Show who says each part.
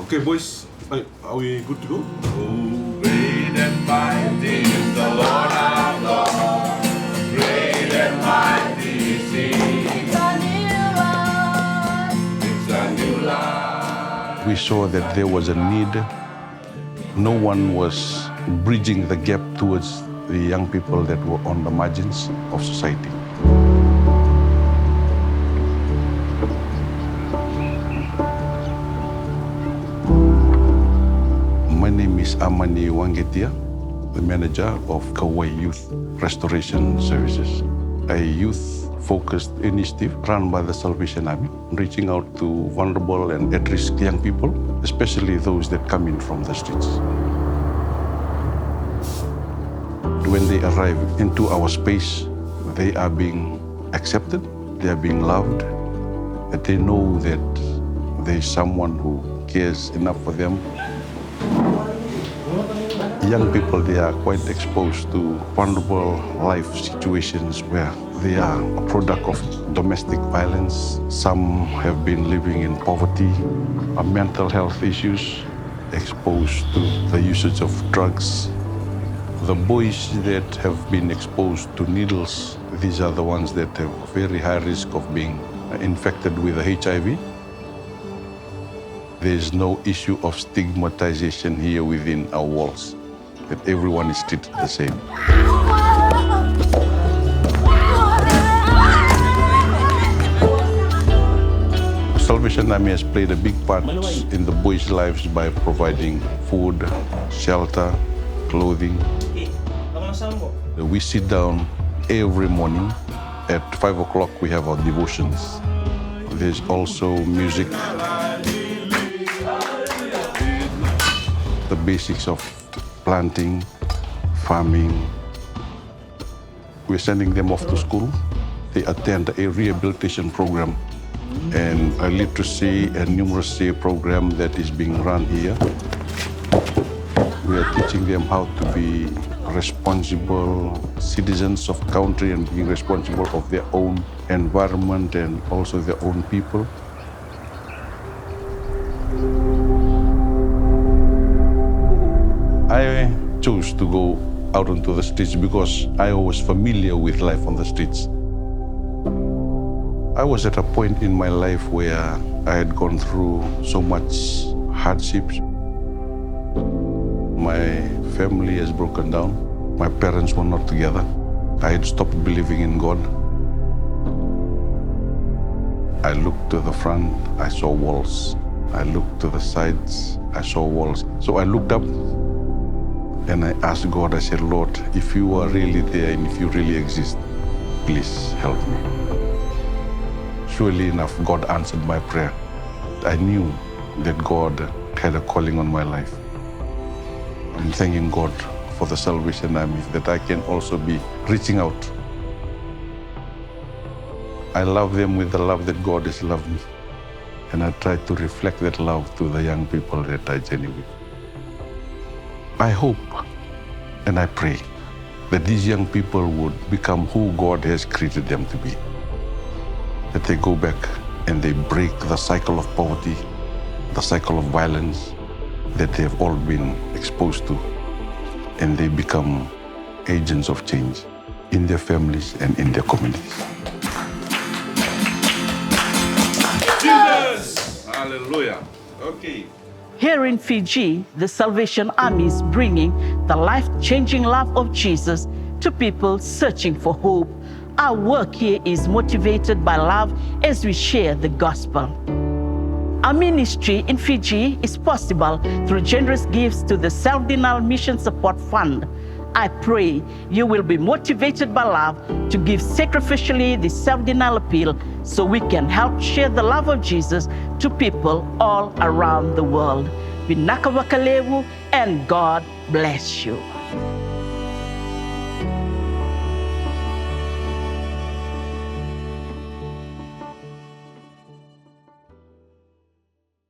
Speaker 1: Okay, boys, are we good to go?
Speaker 2: Oh, great and mighty is the Lord our God. Great and mighty is He. It's a new life. It's a new life.
Speaker 3: We saw that there was a need. No one was bridging the gap towards the young people that were on the margins of society. My name is Amani Wangetia, the manager of Kauai Youth Restoration Services, a youth-focused initiative run by the Salvation Army, reaching out to vulnerable and at-risk young people, especially those that come in from the streets. When they arrive into our space, they are being accepted, they are being loved, that they know that there is someone who cares enough for them. Young people, they are quite exposed to vulnerable life situations where they are a product of domestic violence. Some have been living in poverty, mental health issues, exposed to the usage of drugs. The boys that have been exposed to needles, these are the ones that have very high risk of being infected with HIV. There is no issue of stigmatization here within our walls, that everyone is treated the same. Salvation Army has played a big part in the boys' lives by providing food, shelter, clothing. We sit down every morning. At 5 o'clock, we have our devotions. There's also music. The basics of planting, farming. We're sending them off to school. They attend a rehabilitation program and a literacy and numeracy program that is being run here. We are teaching them how to be responsible citizens of country and being responsible of their own environment and also their own people. I chose to go out onto the streets because I was familiar with life on the streets. I was at a point in my life where I had gone through so much hardships. My family has broken down. My parents were not together. I had stopped believing in God. I looked to the front, I saw walls. I looked to the sides, I saw walls. So I looked up and I asked God, I said, Lord, if you are really there and if you really exist, please help me. Surely enough, God answered my prayer. I knew that God had a calling on my life. I'm thanking God for the Salvation Army, that I can also be reaching out. I love them with the love that God has loved me. And I try to reflect that love to the young people that I journey with. I hope and I pray that these young people would become who God has created them to be. That they go back and they break the cycle of poverty, the cycle of violence that they have all been exposed to, and they become agents of change in their families and in their communities.
Speaker 1: Jesus! Hallelujah. Okay.
Speaker 4: Here in Fiji, the Salvation Army is bringing the life-changing love of Jesus to people searching for hope. Our work here is motivated by love as we share the gospel. Our ministry in Fiji is possible through generous gifts to the Self-Denial Mission Support Fund. I pray you will be motivated by love to give sacrificially the self-denial appeal so we can help share the love of Jesus to people all around the world. Vinaka Wakalewu, and God bless you.